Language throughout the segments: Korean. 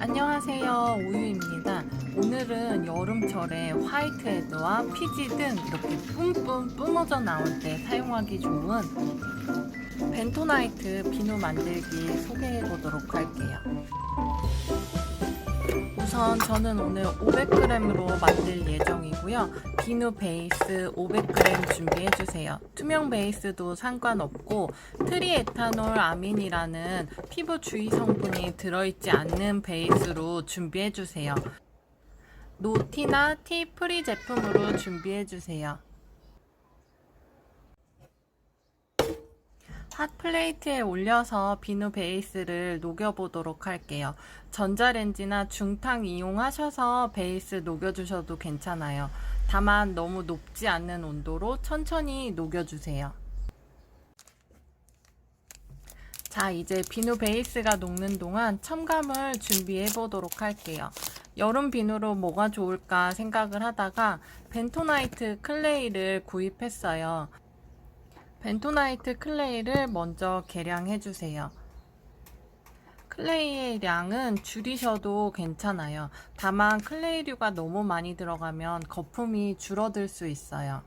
안녕하세요, 우유입니다. 오늘은 여름철에 화이트헤드와 피지 등 이렇게 뿜뿜 뿜어져 나올 때 사용하기 좋은 벤토나이트 비누 만들기 소개해 보도록 할게요. 우선 저는 오늘 500g으로 만들 예정이고요. 비누 베이스 500g 준비해 주세요. 투명 베이스도 상관없고 트리에타놀 아민이라는 피부 주위 성분이 들어있지 않는 베이스로 준비해 주세요. 노티나 티 프리 제품으로 준비해 주세요. 핫플레이트에 올려서 비누 베이스를 녹여보도록 할게요. 전자레인지나 중탕 이용하셔서 베이스 녹여주셔도 괜찮아요. 다만 너무 높지 않는 온도로 천천히 녹여주세요. 자, 이제 비누 베이스가 녹는 동안 첨가물 준비해 보도록 할게요. 여름 비누로 뭐가 좋을까 생각을 하다가 벤토나이트 클레이를 구입했어요. 벤토나이트 클레이를 먼저 계량해 주세요. 클레이의 양은 줄이셔도 괜찮아요. 다만 클레이류가 너무 많이 들어가면 거품이 줄어들 수 있어요.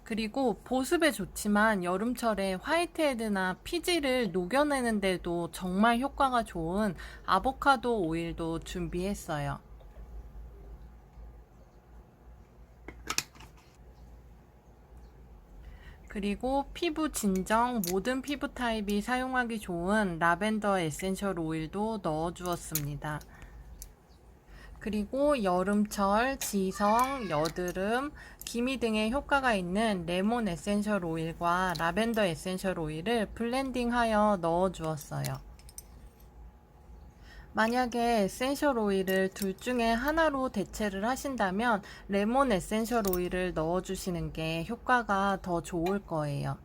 그리고 보습에 좋지만 여름철에 화이트헤드나 피지를 녹여내는데도 정말 효과가 좋은 아보카도 오일도 준비했어요. 그리고 피부 진정 모든 피부 타입이 사용하기 좋은 라벤더 에센셜 오일도 넣어 주었습니다. 그리고 여름철, 지성, 여드름, 기미 등의 효과가 있는 레몬 에센셜 오일과 라벤더 에센셜 오일을 블렌딩하여 넣어 주었어요. 만약에 에센셜 오일을 둘 중에 하나로 대체를 하신다면 레몬 에센셜 오일을 넣어주시는 게 효과가 더 좋을 거예요.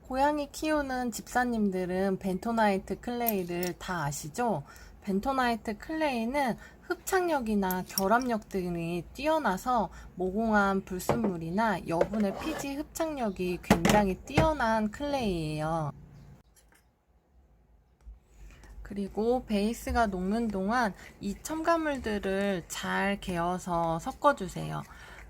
고양이 키우는 집사님들은 벤토나이트 클레이를 다 아시죠? 벤토나이트 클레이는 흡착력이나 결합력 등이 뛰어나서 모공한 불순물이나 여분의 피지 흡착력이 굉장히 뛰어난 클레이예요. 그리고 베이스가 녹는 동안 이 첨가물들을 잘 개어서 섞어주세요.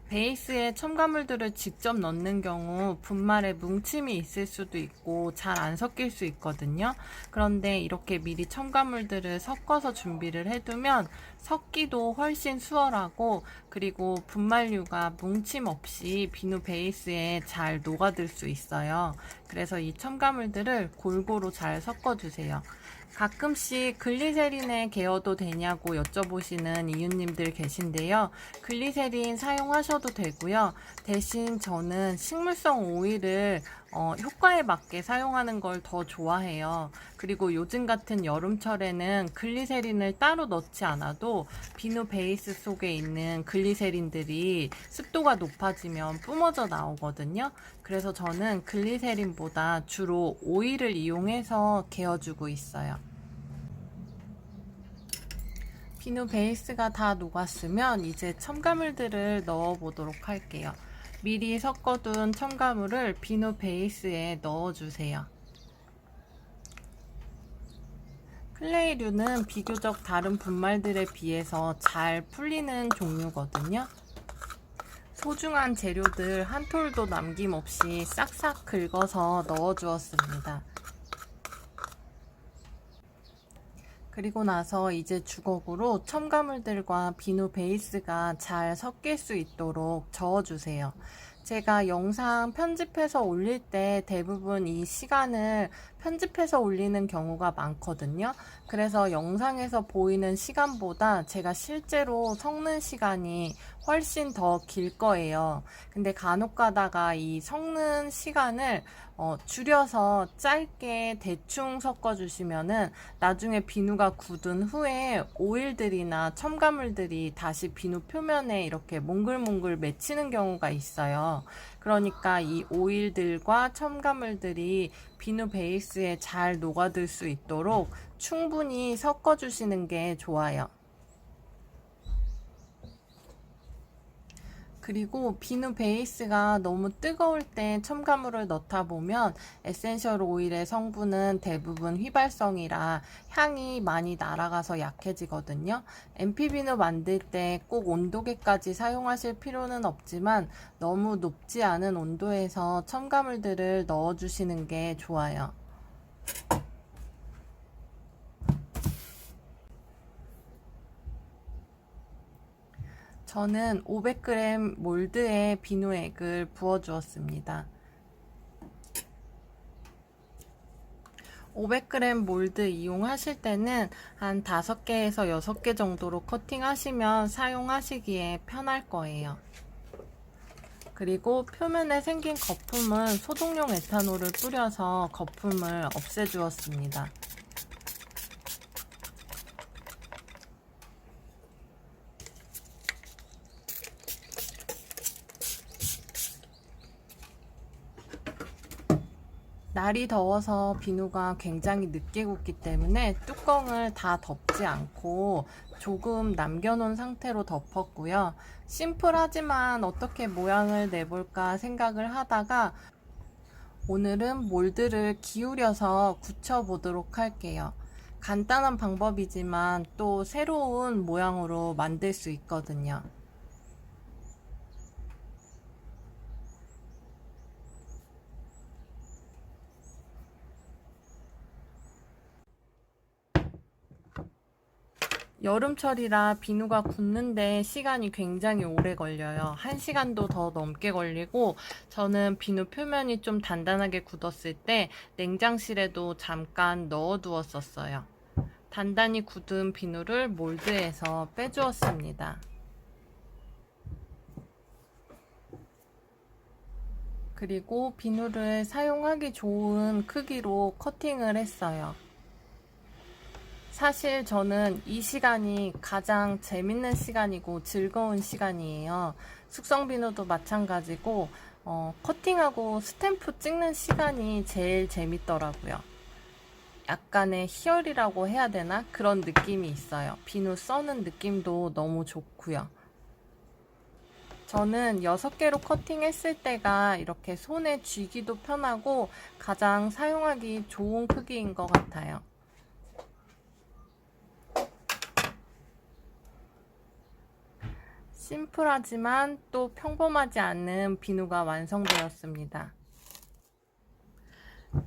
베이스에 첨가물들을 직접 넣는 경우 분말에 뭉침이 있을 수도 있고 잘 안 섞일 수 있거든요. 그런데 이렇게 미리 첨가물들을 섞어서 준비를 해두면 섞기도 훨씬 수월하고 그리고 분말류가 뭉침 없이 비누 베이스에 잘 녹아들 수 있어요. 그래서 이 첨가물들을 골고루 잘 섞어주세요. 가끔씩 글리세린에 개어도 되냐고 여쭤보시는 이웃님들 계신데요. 글리세린 사용하셔도 되고요. 대신 저는 식물성 오일을 효과에 맞게 사용하는 걸 더 좋아해요. 그리고 요즘 같은 여름철에는 글리세린을 따로 넣지 않아도 비누 베이스 속에 있는 글리세린들이 습도가 높아지면 뿜어져 나오거든요. 그래서 저는 글리세린보다 주로 오일을 이용해서 개어주고 있어요. 비누 베이스가 다 녹았으면 이제 첨가물들을 넣어 보도록 할게요. 미리 섞어둔 첨가물을 비누 베이스에 넣어주세요. 클레이류는 비교적 다른 분말들에 비해서 잘 풀리는 종류거든요. 소중한 재료들 한 톨도 남김없이 싹싹 긁어서 넣어주었습니다. 그리고 나서 이제 주걱으로 첨가물들과 비누 베이스가 잘 섞일 수 있도록 저어주세요. 제가 영상 편집해서 올릴 때 대부분 이 시간을 편집해서 올리는 경우가 많거든요. 그래서 영상에서 보이는 시간보다 제가 실제로 섞는 시간이 훨씬 더 길 거예요. 근데 간혹 가다가 이 섞는 시간을 줄여서 짧게 대충 섞어 주시면은 나중에 비누가 굳은 후에 오일들이나 첨가물들이 다시 비누 표면에 이렇게 몽글몽글 맺히는 경우가 있어요. 그러니까 이 오일들과 첨가물들이 비누 베이스에 잘 녹아들 수 있도록 충분히 섞어 주시는 게 좋아요. 그리고 비누 베이스가 너무 뜨거울 때 첨가물을 넣다 보면 에센셜 오일의 성분은 대부분 휘발성이라 향이 많이 날아가서 약해지거든요. MP 비누 만들 때 꼭 온도계까지 사용하실 필요는 없지만 너무 높지 않은 온도에서 첨가물들을 넣어주시는 게 좋아요. 저는 500g 몰드에 비누액을 부어 주었습니다. 500g 몰드 이용하실 때는 한 5개에서 6개 정도로 커팅하시면 사용하시기에 편할 거예요. 그리고 표면에 생긴 거품은 소독용 에탄올을 뿌려서 거품을 없애 주었습니다. 날이 더워서 비누가 굉장히 늦게 굳기 때문에 뚜껑을 다 덮지 않고 조금 남겨놓은 상태로 덮었고요. 심플하지만 어떻게 모양을 내볼까 생각을 하다가 오늘은 몰드를 기울여서 굳혀보도록 할게요. 간단한 방법이지만 또 새로운 모양으로 만들 수 있거든요. 여름철이라 비누가 굳는데 시간이 굉장히 오래 걸려요. 1시간도 더 넘게 걸리고 저는 비누 표면이 좀 단단하게 굳었을 때 냉장실에도 잠깐 넣어두었었어요. 단단히 굳은 비누를 몰드에서 빼주었습니다. 그리고 비누를 사용하기 좋은 크기로 커팅을 했어요. 사실 저는 이 시간이 가장 재밌는 시간이고 즐거운 시간이에요. 숙성 비누도 마찬가지고 커팅하고 스탬프 찍는 시간이 제일 재밌더라고요. 약간의 희열이라고 해야 되나? 그런 느낌이 있어요. 비누 써는 느낌도 너무 좋고요. 저는 6개로 커팅했을 때가 이렇게 손에 쥐기도 편하고 가장 사용하기 좋은 크기인 것 같아요. 심플하지만 또 평범하지 않은 비누가 완성되었습니다.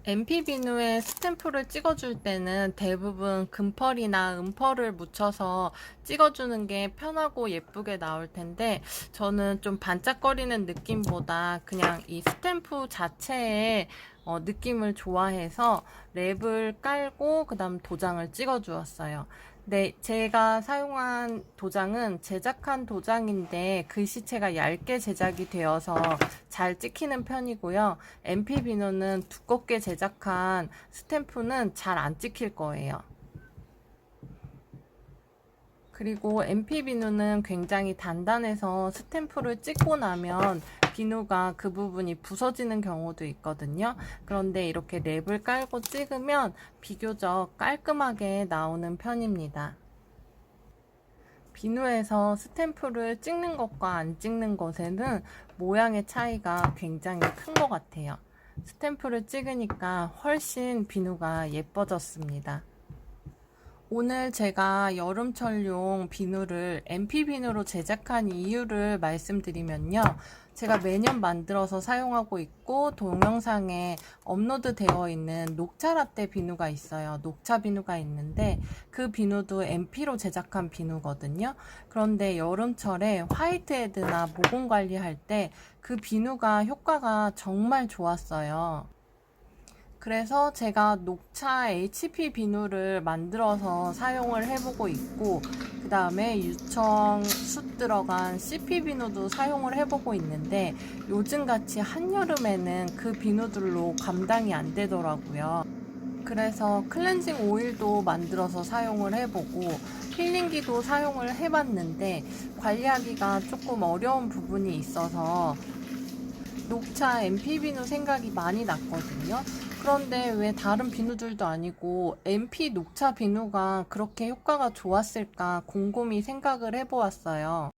MP 비누에 스탬프를 찍어줄 때는 대부분 금펄이나 음펄을 묻혀서 찍어주는 게 편하고 예쁘게 나올 텐데 저는 좀 반짝거리는 느낌보다 그냥 이 스탬프 자체의 느낌을 좋아해서 랩을 깔고 그 다음 도장을 찍어 주었어요. 네, 제가 사용한 도장은 제작한 도장인데 글씨체가 얇게 제작이 되어서 잘 찍히는 편이고요. MP 비누는 두껍게 제작한 스탬프는 잘 안 찍힐 거예요. 그리고 MP 비누는 굉장히 단단해서 스탬프를 찍고 나면 비누가 그 부분이 부서지는 경우도 있거든요. 그런데 이렇게 랩을 깔고 찍으면 비교적 깔끔하게 나오는 편입니다. 비누에서 스탬프를 찍는 것과 안 찍는 것에는 모양의 차이가 굉장히 큰 것 같아요. 스탬프를 찍으니까 훨씬 비누가 예뻐졌습니다. 오늘 제가 여름철용 비누를 MP 비누로 제작한 이유를 말씀드리면요. 제가 매년 만들어서 사용하고 있고 동영상에 업로드 되어 있는 녹차 라떼 비누가 있어요. 녹차 비누가 있는데 그 비누도 MP로 제작한 비누거든요. 그런데 여름철에 화이트헤드나 모공 관리할 때 그 비누가 효과가 정말 좋았어요. 그래서 제가 녹차 HP 비누를 만들어서 사용을 해보고 있고 그 다음에 유청 숯 들어간 CP 비누도 사용을 해보고 있는데 요즘같이 한여름에는 그 비누들로 감당이 안 되더라고요. 그래서 클렌징 오일도 만들어서 사용을 해보고 필링기도 사용을 해봤는데 관리하기가 조금 어려운 부분이 있어서 녹차 MP 비누 생각이 많이 났거든요. 그런데 왜 다른 비누들도 아니고 MP 녹차 비누가 그렇게 효과가 좋았을까 곰곰이 생각을 해보았어요.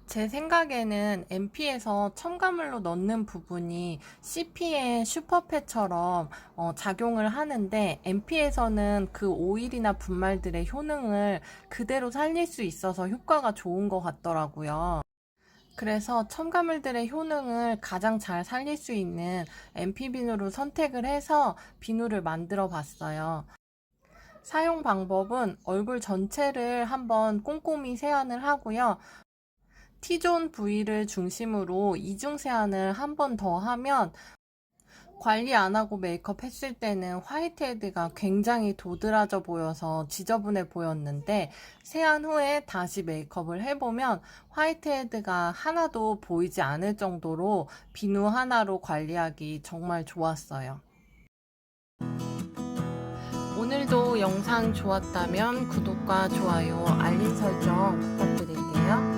제 생각에는 MP에서 첨가물로 넣는 부분이 CP의 슈퍼패처럼 작용을 하는데 MP에서는 그 오일이나 분말들의 효능을 그대로 살릴 수 있어서 효과가 좋은 것 같더라고요. 그래서 첨가물들의 효능을 가장 잘 살릴 수 있는 MP 비누로 선택을 해서 비누를 만들어 봤어요. 사용 방법은 얼굴 전체를 한번 꼼꼼히 세안을 하고요. T존 부위를 중심으로 이중 세안을 한 번 더 하면 관리 안 하고 메이크업 했을 때는 화이트헤드가 굉장히 도드라져 보여서 지저분해 보였는데 세안 후에 다시 메이크업을 해보면 화이트헤드가 하나도 보이지 않을 정도로 비누 하나로 관리하기 정말 좋았어요. 오늘도 영상 좋았다면 구독과 좋아요, 알림 설정 부탁드릴게요.